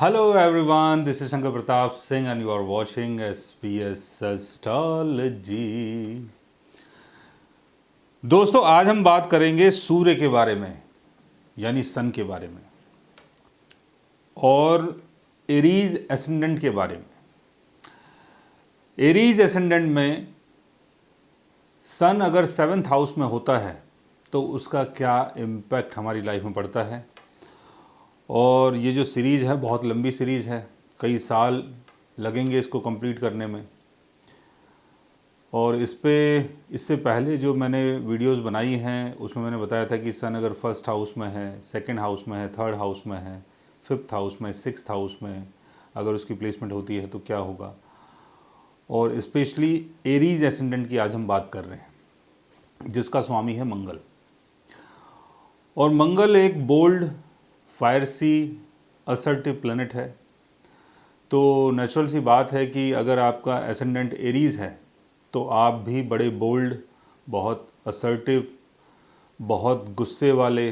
Hello everyone, this is Shankar Pratap Singh and you are watching SBS Astrology। दोस्तों आज हम बात करेंगे सूर्य के बारे में यानी सन के बारे में और एरीज एसेंडेंट के बारे में। एरीज एसेंडेंट में सन अगर 7th हाउस में होता है तो उसका क्या इम्पैक्ट हमारी लाइफ में पड़ता है। और ये जो सीरीज़ है बहुत लंबी सीरीज़ है, कई साल लगेंगे इसको कंप्लीट करने में। और इससे पहले जो मैंने वीडियोस बनाई हैं उसमें मैंने बताया था कि सन अगर 1st हाउस में है, 2nd हाउस में है, 3rd हाउस में है, 5th हाउस में, 6th हाउस में अगर उसकी प्लेसमेंट होती है तो क्या होगा। और स्पेशली एरीज एसेंडेंट की आज हम बात कर रहे हैं जिसका स्वामी है मंगल। और मंगल एक बोल्ड फायर सी असर्टिव प्लैनेट है। तो नेचुरल सी बात है कि अगर आपका एसेंडेंट एरीज है तो आप भी बड़े बोल्ड, बहुत असर्टिव, बहुत गुस्से वाले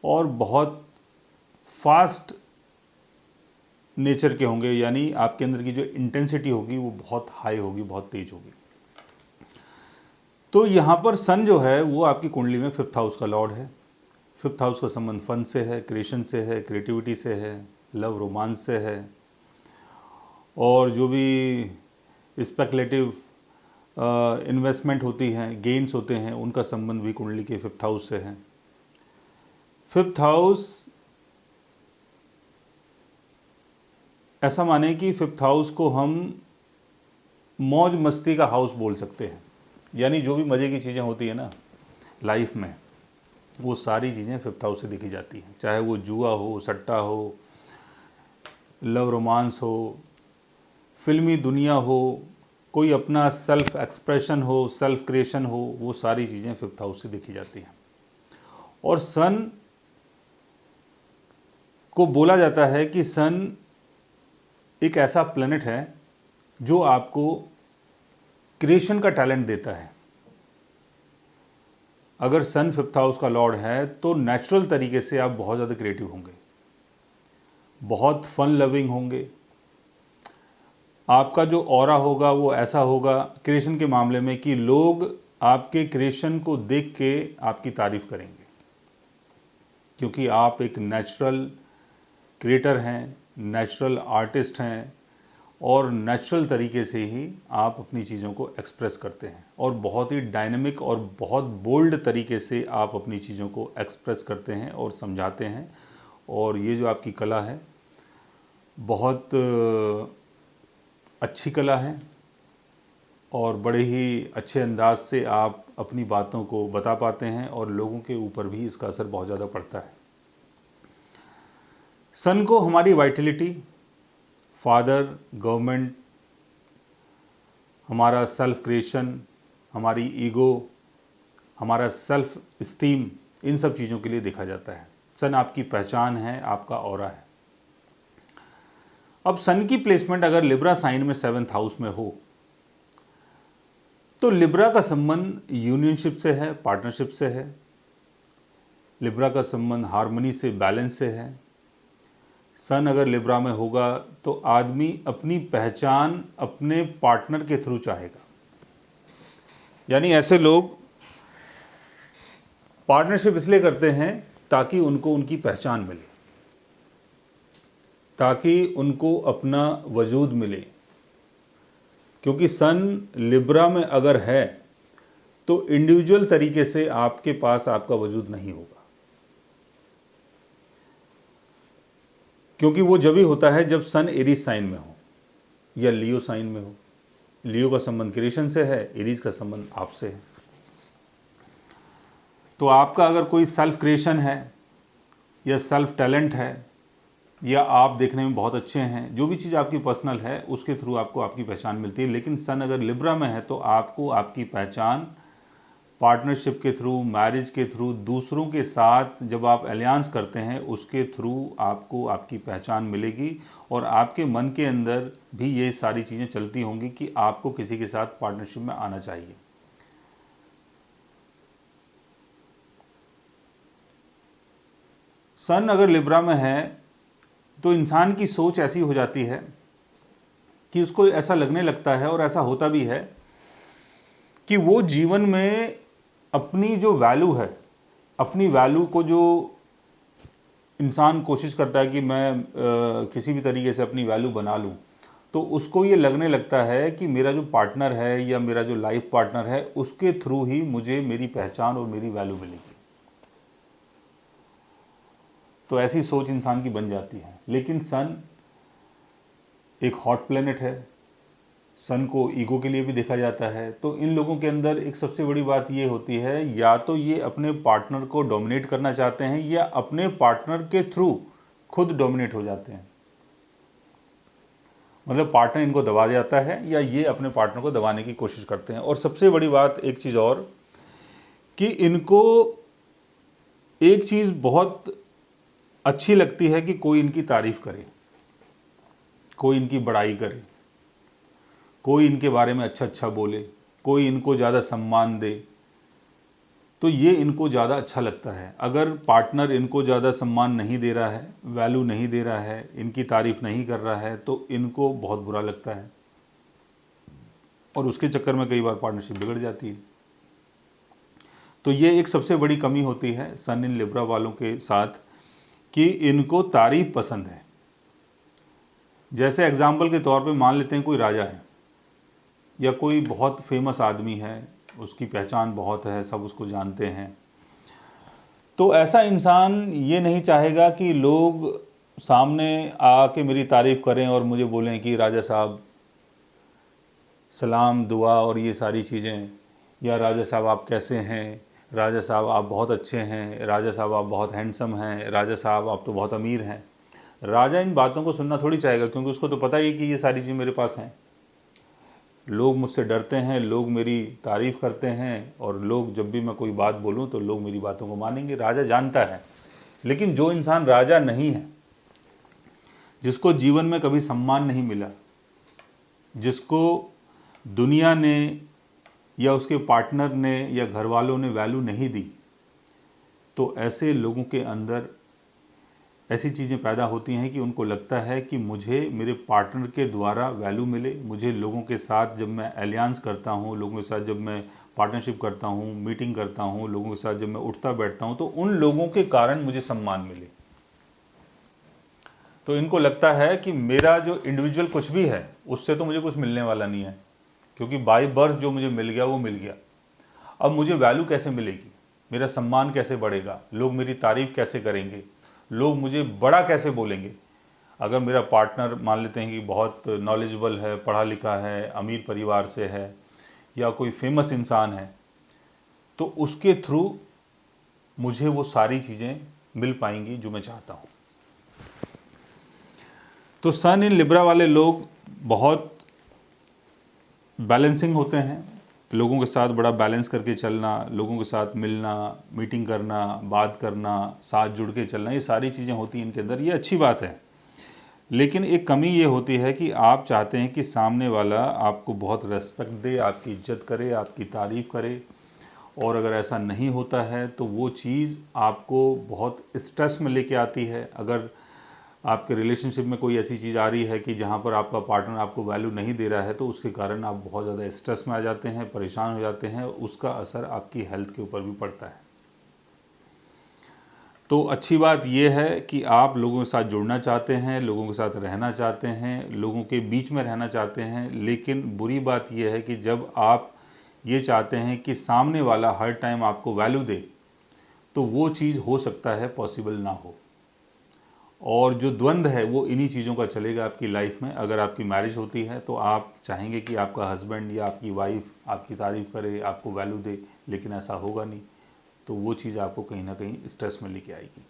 और बहुत फास्ट नेचर के होंगे। यानी आपके अंदर की जो इंटेंसिटी होगी वो बहुत हाई होगी, बहुत तेज होगी। तो यहाँ पर सन जो है वो आपकी कुंडली में 5th हाउस का लॉर्ड है। 5th हाउस का संबंध फन से है, क्रिएशन से है, क्रिएटिविटी से है, लव रोमांस से है। और जो भी स्पेकुलेटिव इन्वेस्टमेंट होती हैं, गेन्स होते हैं, उनका संबंध भी कुंडली के 5th हाउस से है। 5th हाउस ऐसा माने कि 5th हाउस को हम मौज मस्ती का हाउस बोल सकते हैं। यानी जो भी मज़े की चीज़ें होती है ना लाइफ में, वो सारी चीज़ें 5th हाउस से देखी जाती हैं। चाहे वो जुआ हो, सट्टा हो, लव रोमांस हो, फिल्मी दुनिया हो, कोई अपना सेल्फ एक्सप्रेशन हो, सेल्फ क्रिएशन हो, वो सारी चीज़ें 5th हाउस से देखी जाती हैं। और सन को बोला जाता है कि सन एक ऐसा प्लैनेट है जो आपको क्रिएशन का टैलेंट देता है। अगर सन 5th हाउस का लॉर्ड है तो नेचुरल तरीके से आप बहुत ज़्यादा क्रिएटिव होंगे, बहुत फन लविंग होंगे। आपका जो ऑरा होगा वो ऐसा होगा क्रिएशन के मामले में कि लोग आपके क्रिएशन को देख के आपकी तारीफ करेंगे, क्योंकि आप एक नेचुरल क्रिएटर हैं, नेचुरल आर्टिस्ट हैं और नेचुरल तरीके से ही आप अपनी चीज़ों को एक्सप्रेस करते हैं। और बहुत ही डायनेमिक और बहुत बोल्ड तरीके से आप अपनी चीज़ों को एक्सप्रेस करते हैं और समझाते हैं। और ये जो आपकी कला है बहुत अच्छी कला है और बड़े ही अच्छे अंदाज से आप अपनी बातों को बता पाते हैं और लोगों के ऊपर भी इसका असर बहुत ज़्यादा पड़ता है। सन को हमारी वाइटलिटी, फादर, गवर्नमेंट, हमारा सेल्फ क्रिएशन, हमारी ईगो, हमारा सेल्फ स्टीम, इन सब चीज़ों के लिए देखा जाता है। सन आपकी पहचान है, आपका ऑरा है। अब सन की प्लेसमेंट अगर लिब्रा साइन में 7th हाउस में हो तो लिब्रा का संबंध यूनियनशिप से है, पार्टनरशिप से है। लिब्रा का संबंध हार्मनी से, बैलेंस से है। सन अगर लिब्रा में होगा तो आदमी अपनी पहचान अपने पार्टनर के थ्रू चाहेगा। यानी ऐसे लोग पार्टनरशिप इसलिए करते हैं ताकि उनको उनकी पहचान मिले, ताकि उनको अपना वजूद मिले। क्योंकि सन लिब्रा में अगर है तो इंडिविजुअल तरीके से आपके पास आपका वजूद नहीं होगा, क्योंकि वो जब ही होता है जब सन एरीज साइन में हो या लियो साइन में हो। लियो का संबंध क्रिएशन से है, एरीज का संबंध आपसे है। तो आपका अगर कोई सेल्फ क्रिएशन है या सेल्फ टैलेंट है या आप देखने में बहुत अच्छे हैं, जो भी चीज़ आपकी पर्सनल है उसके थ्रू आपको आपकी पहचान मिलती है। लेकिन सन अगर लिब्रा में है तो आपको आपकी पहचान पार्टनरशिप के थ्रू, मैरिज के थ्रू, दूसरों के साथ जब आप अलायंस करते हैं उसके थ्रू आपको आपकी पहचान मिलेगी। और आपके मन के अंदर भी ये सारी चीज़ें चलती होंगी कि आपको किसी के साथ पार्टनरशिप में आना चाहिए। सन अगर लिब्रा में है तो इंसान की सोच ऐसी हो जाती है कि उसको ऐसा लगने लगता है, और ऐसा होता भी है, कि वो जीवन में अपनी जो वैल्यू है, अपनी वैल्यू को जो इंसान कोशिश करता है कि मैं किसी भी तरीके से अपनी वैल्यू बना लूं, तो उसको ये लगने लगता है कि मेरा जो पार्टनर है या मेरा जो लाइफ पार्टनर है, उसके थ्रू ही मुझे मेरी पहचान और मेरी वैल्यू मिलेगी। तो ऐसी सोच इंसान की बन जाती है। लेकिन सन एक हॉट प्लेनेट है, सन को ईगो के लिए भी देखा जाता है। तो इन लोगों के अंदर एक सबसे बड़ी बात ये होती है, या तो ये अपने पार्टनर को डोमिनेट करना चाहते हैं या अपने पार्टनर के थ्रू खुद डोमिनेट हो जाते हैं। मतलब पार्टनर इनको दबा जाता है या ये अपने पार्टनर को दबाने की कोशिश करते हैं। और सबसे बड़ी बात एक चीज़ और, कि इनको एक चीज़ बहुत अच्छी लगती है कि कोई इनकी तारीफ़ करे, कोई इनकी बड़ाई करे, कोई इनके बारे में अच्छा अच्छा बोले, कोई इनको ज़्यादा सम्मान दे, तो ये इनको ज़्यादा अच्छा लगता है। अगर पार्टनर इनको ज़्यादा सम्मान नहीं दे रहा है, वैल्यू नहीं दे रहा है, इनकी तारीफ़ नहीं कर रहा है, तो इनको बहुत बुरा लगता है, और उसके चक्कर में कई बार पार्टनरशिप बिगड़ जाती है। तो ये एक सबसे बड़ी कमी होती है सन इन लिब्रा वालों के साथ, कि इनको तारीफ़ पसंद है। जैसे एग्जाम्पल के तौर पे मान लेते हैं कोई राजा है या कोई बहुत फेमस आदमी है, उसकी पहचान बहुत है, सब उसको जानते हैं, तो ऐसा इंसान ये नहीं चाहेगा कि लोग सामने आके मेरी तारीफ़ करें और मुझे बोलें कि राजा साहब सलाम दुआ और ये सारी चीज़ें, या राजा साहब आप कैसे हैं, राजा साहब आप बहुत अच्छे हैं, राजा साहब आप बहुत हैंडसम हैं, राजा साहब आप तो बहुत अमीर हैं। राजा इन बातों को सुनना थोड़ी चाहेगा, क्योंकि उसको तो पता ही है कि ये सारी चीज़ मेरे पास हैं। लोग मुझसे डरते हैं, लोग मेरी तारीफ़ करते हैं, और लोग जब भी मैं कोई बात बोलूं तो लोग मेरी बातों को मानेंगे। राजा जानता है। लेकिन जो इंसान राजा नहीं है, जिसको जीवन में कभी सम्मान नहीं मिला, जिसको दुनिया ने या उसके पार्टनर ने या घर वालों ने वैल्यू नहीं दी, तो ऐसे लोगों के अंदर ऐसी चीज़ें पैदा होती हैं कि उनको लगता है कि मुझे मेरे पार्टनर के द्वारा वैल्यू मिले, मुझे लोगों के साथ जब मैं एलियंस करता हूँ, लोगों के साथ जब मैं पार्टनरशिप करता हूँ, मीटिंग करता हूँ, लोगों के साथ जब मैं उठता बैठता हूँ, तो उन लोगों के कारण मुझे सम्मान मिले। तो इनको लगता है कि मेरा जो इंडिविजुअल कुछ भी है उससे तो मुझे कुछ मिलने वाला नहीं है, क्योंकि बाय बर्थ जो मुझे मिल गया वो मिल गया। अब मुझे वैल्यू कैसे मिलेगी, मेरा सम्मान कैसे बढ़ेगा, लोग मेरी तारीफ़ कैसे करेंगे, लोग मुझे बड़ा कैसे बोलेंगे। अगर मेरा पार्टनर मान लेते हैं कि बहुत नॉलेजेबल है, पढ़ा लिखा है, अमीर परिवार से है, या कोई फेमस इंसान है, तो उसके थ्रू मुझे वो सारी चीज़ें मिल पाएंगी जो मैं चाहता हूँ। तो सन इन लिब्रा वाले लोग बहुत बैलेंसिंग होते हैं, लोगों के साथ बड़ा बैलेंस करके चलना, लोगों के साथ मिलना, मीटिंग करना, बात करना, साथ जुड़ के चलना, ये सारी चीज़ें होती हैं इनके अंदर। ये अच्छी बात है। लेकिन एक कमी ये होती है कि आप चाहते हैं कि सामने वाला आपको बहुत रेस्पेक्ट दे, आपकी इज्जत करे, आपकी तारीफ़ करे, और अगर ऐसा नहीं होता है तो वो चीज़ आपको बहुत स्ट्रेस में लेके आती है। अगर आपके रिलेशनशिप में कोई ऐसी चीज़ आ रही है कि जहाँ पर आपका पार्टनर आपको वैल्यू नहीं दे रहा है, तो उसके कारण आप बहुत ज़्यादा स्ट्रेस में आ जाते हैं, परेशान हो जाते हैं, उसका असर आपकी हेल्थ के ऊपर भी पड़ता है। तो अच्छी बात यह है कि आप लोगों के साथ जुड़ना चाहते हैं, लोगों के साथ रहना चाहते हैं, लोगों के बीच में रहना चाहते हैं, लेकिन बुरी बात यह है कि जब आप ये चाहते हैं कि सामने वाला हर टाइम आपको वैल्यू दे, तो वो चीज़ हो सकता है पॉसिबल ना हो। और जो द्वंद्व है वो इन्हीं चीज़ों का चलेगा आपकी लाइफ में। अगर आपकी मैरिज होती है तो आप चाहेंगे कि आपका हस्बैंड या आपकी वाइफ आपकी तारीफ़ करे, आपको वैल्यू दे, लेकिन ऐसा होगा नहीं, तो वो चीज़ आपको कहीं ना कहीं स्ट्रेस में लेके आएगी।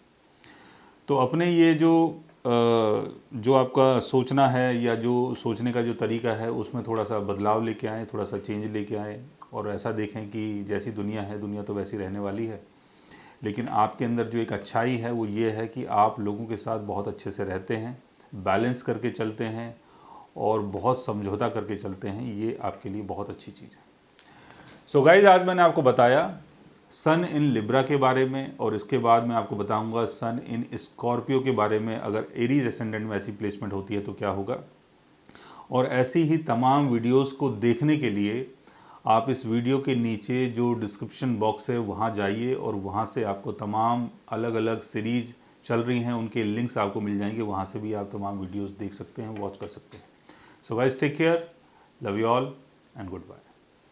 तो अपने ये जो आपका सोचना है या जो सोचने का जो तरीका है उसमें थोड़ा सा बदलाव लेके आएँ, थोड़ा सा चेंज लेके आएँ, और ऐसा देखें कि जैसी दुनिया है, दुनिया तो वैसी रहने वाली है, लेकिन आपके अंदर जो एक अच्छाई है वो ये है कि आप लोगों के साथ बहुत अच्छे से रहते हैं, बैलेंस करके चलते हैं, और बहुत समझौता करके चलते हैं। ये आपके लिए बहुत अच्छी चीज़ है। सो गाइज, आज मैंने आपको बताया सन इन लिब्रा के बारे में, और इसके बाद मैं आपको बताऊंगा सन इन स्कॉर्पियो के बारे में। अगर एरीज एसेंडेंट में ऐसी प्लेसमेंट होती है तो क्या होगा। और ऐसी ही तमाम वीडियोस को देखने के लिए आप इस वीडियो के नीचे जो डिस्क्रिप्शन बॉक्स है वहाँ जाइए, और वहाँ से आपको तमाम अलग अलग सीरीज चल रही हैं उनके लिंक्स आपको मिल जाएंगे। वहाँ से भी आप तमाम वीडियोस देख सकते हैं, वॉच कर सकते हैं। So guys, take care, love you all and good bye.